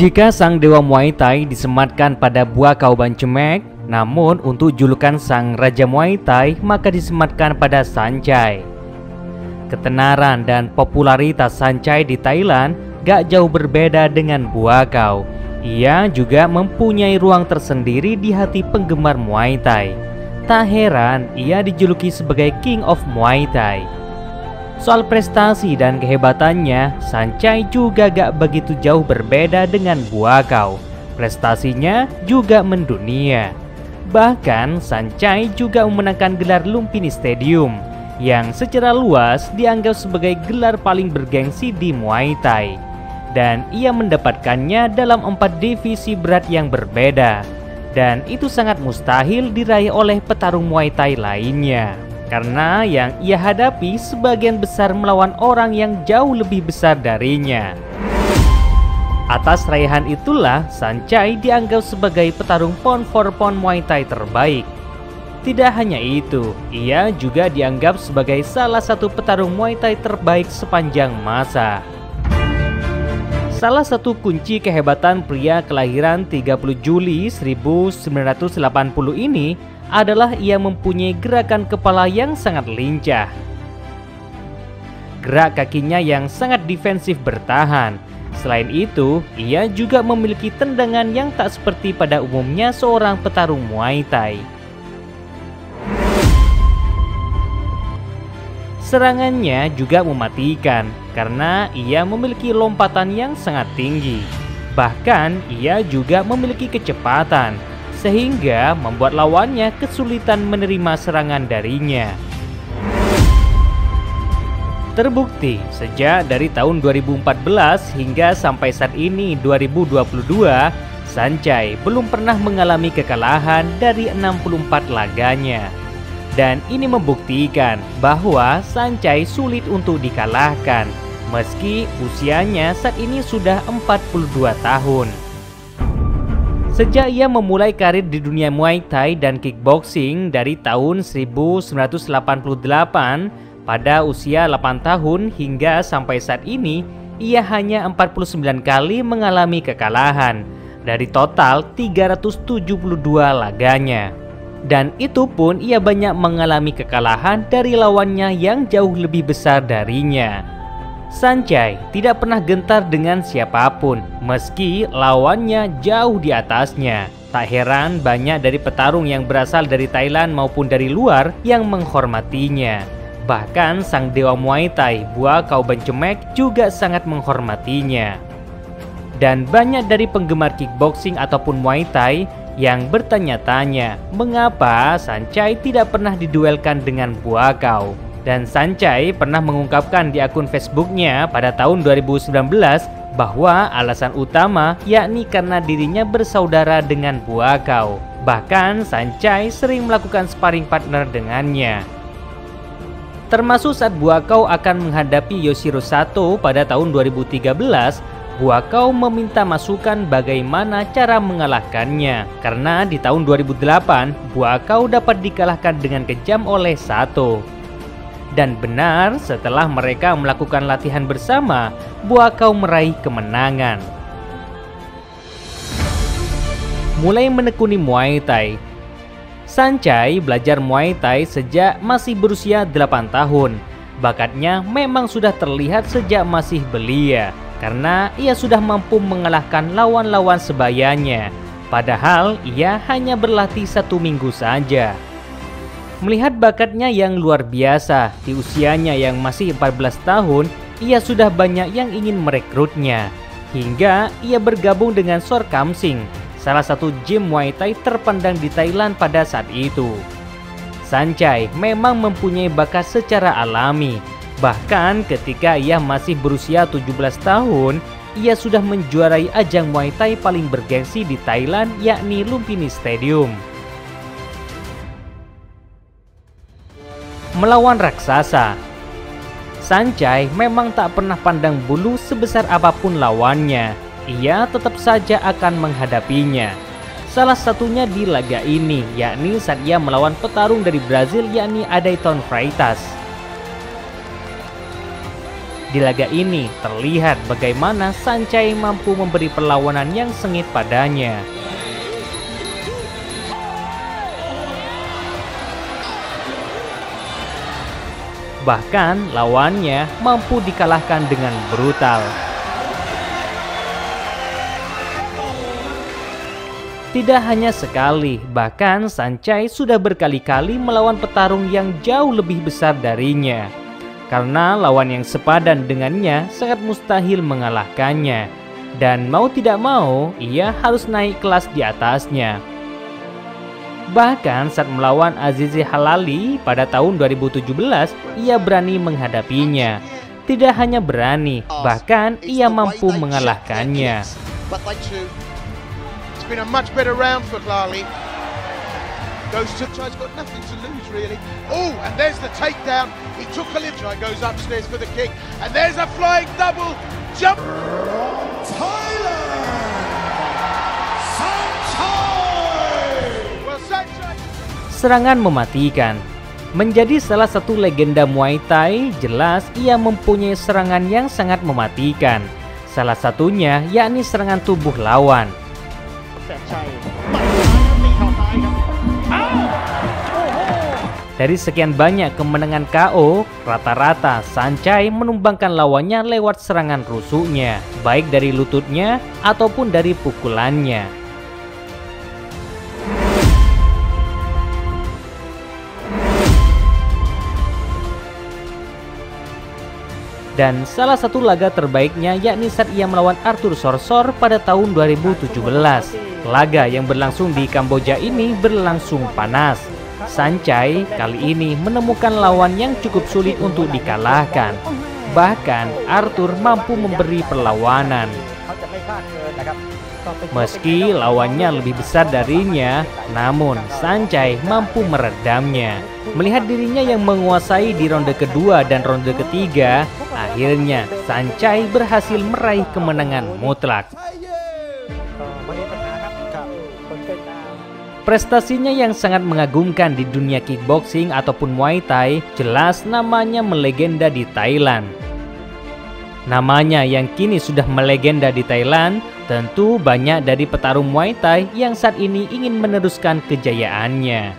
Jika sang dewa Muay Thai disematkan pada Buakaw Bancemek, namun untuk julukan sang Raja Muay Thai maka disematkan pada Saenchai. Ketenaran dan popularitas Saenchai di Thailand gak jauh berbeda dengan Buakaw. Ia juga mempunyai ruang tersendiri di hati penggemar Muay Thai. Tak heran ia dijuluki sebagai King of Muay Thai. Soal prestasi dan kehebatannya, Saenchai juga gak begitu jauh berbeda dengan Buakaw. Prestasinya juga mendunia. Bahkan Saenchai juga memenangkan gelar Lumpini Stadium, yang secara luas dianggap sebagai gelar paling bergengsi di Muay Thai. Dan ia mendapatkannya dalam 4 divisi berat yang berbeda. Dan itu sangat mustahil diraih oleh petarung Muay Thai lainnya. Karena yang ia hadapi sebagian besar melawan orang yang jauh lebih besar darinya. Atas raihan itulah Saenchai dianggap sebagai petarung pound for pound Muay Thai terbaik. Tidak hanya itu, ia juga dianggap sebagai salah satu petarung Muay Thai terbaik sepanjang masa. Salah satu kunci kehebatan pria kelahiran 30 Juli 1980 ini adalah ia mempunyai gerakan kepala yang sangat lincah. Gerak kakinya yang sangat defensif bertahan. Selain itu, ia juga memiliki tendangan yang tak seperti pada umumnya seorang petarung Muay Thai. Serangannya juga mematikan karena ia memiliki lompatan yang sangat tinggi. Bahkan ia juga memiliki kecepatan, sehingga membuat lawannya kesulitan menerima serangan darinya. Terbukti, sejak dari tahun 2014 hingga sampai saat ini 2022, Saenchai belum pernah mengalami kekalahan dari 64 laganya. Dan ini membuktikan bahwa Saenchai sulit untuk dikalahkan, meski usianya saat ini sudah 42 tahun. Sejak ia memulai karir di dunia Muay Thai dan kickboxing dari tahun 1988 pada usia 8 tahun hingga sampai saat ini, ia hanya 49 kali mengalami kekalahan dari total 372 laganya. Dan itu pun ia banyak mengalami kekalahan dari lawannya yang jauh lebih besar darinya. Saenchai tidak pernah gentar dengan siapapun, meski lawannya jauh di atasnya. Tak heran banyak dari petarung yang berasal dari Thailand maupun dari luar yang menghormatinya. Bahkan sang dewa Muay Thai Buakaw Bancemek juga sangat menghormatinya. Dan banyak dari penggemar kickboxing ataupun Muay Thai yang bertanya-tanya mengapa Saenchai tidak pernah diduelkan dengan Buakaw. Dan Saenchai pernah mengungkapkan di akun Facebooknya pada tahun 2019 bahwa alasan utama yakni karena dirinya bersaudara dengan Buakaw. Bahkan Saenchai sering melakukan sparring partner dengannya. Termasuk saat Buakaw akan menghadapi Yoshiro Sato pada tahun 2013, Buakaw meminta masukan bagaimana cara mengalahkannya. Karena di tahun 2008, Buakaw dapat dikalahkan dengan kejam oleh Sato. Dan benar, setelah mereka melakukan latihan bersama, Buakaw meraih kemenangan. Mulai menekuni Muay Thai. Saenchai belajar Muay Thai sejak masih berusia 8 tahun. Bakatnya memang sudah terlihat sejak masih belia, karena ia sudah mampu mengalahkan lawan-lawan sebayanya. Padahal ia hanya berlatih 1 minggu saja. Melihat bakatnya yang luar biasa, di usianya yang masih 14 tahun, ia sudah banyak yang ingin merekrutnya. Hingga ia bergabung dengan Sor Kamsing, salah satu gym Muay Thai terpandang di Thailand pada saat itu. Saenchai memang mempunyai bakat secara alami. Bahkan ketika ia masih berusia 17 tahun, ia sudah menjuarai ajang Muay Thai paling bergengsi di Thailand, yakni Lumpini Stadium. Melawan raksasa. Saenchai memang tak pernah pandang bulu sebesar apapun lawannya. Ia tetap saja akan menghadapinya. Salah satunya di laga ini, yakni saat ia melawan petarung dari Brazil yakni Adaiton Freitas. Di laga ini terlihat bagaimana Sancai mampu memberi perlawanan yang sengit padanya. Bahkan lawannya mampu dikalahkan dengan brutal. Tidak hanya sekali, bahkan Sancai sudah berkali-kali melawan petarung yang jauh lebih besar darinya. Karena lawan yang sepadan dengannya sangat mustahil mengalahkannya. Dan mau tidak mau, ia harus naik kelas di atasnya. Bahkan saat melawan Azizi Halali pada tahun 2017, ia berani menghadapinya. Tidak hanya berani, bahkan ia mampu mengalahkannya. Serangan mematikan. Menjadi salah satu legenda Muay Thai, jelas ia mempunyai serangan yang sangat mematikan. Salah satunya yakni serangan tubuh lawan. Dari sekian banyak kemenangan KO, rata-rata Sancai menumbangkan lawannya lewat serangan rusuknya, baik dari lututnya ataupun dari pukulannya. Dan salah satu laga terbaiknya yakni saat ia melawan Arthur Sorsor pada tahun 2017. Laga yang berlangsung di Kamboja ini berlangsung panas. Sancai kali ini menemukan lawan yang cukup sulit untuk dikalahkan. Bahkan Arthur mampu memberi perlawanan. Meski lawannya lebih besar darinya, namun Sancai mampu meredamnya. Melihat dirinya yang menguasai di ronde kedua dan ronde ketiga, akhirnya Sancai berhasil meraih kemenangan mutlak. Prestasinya yang sangat mengagumkan di dunia kickboxing ataupun Muay Thai jelas namanya melegenda di Thailand. Namanya yang kini sudah melegenda di Thailand, tentu banyak dari petarung Muay Thai yang saat ini ingin meneruskan kejayaannya.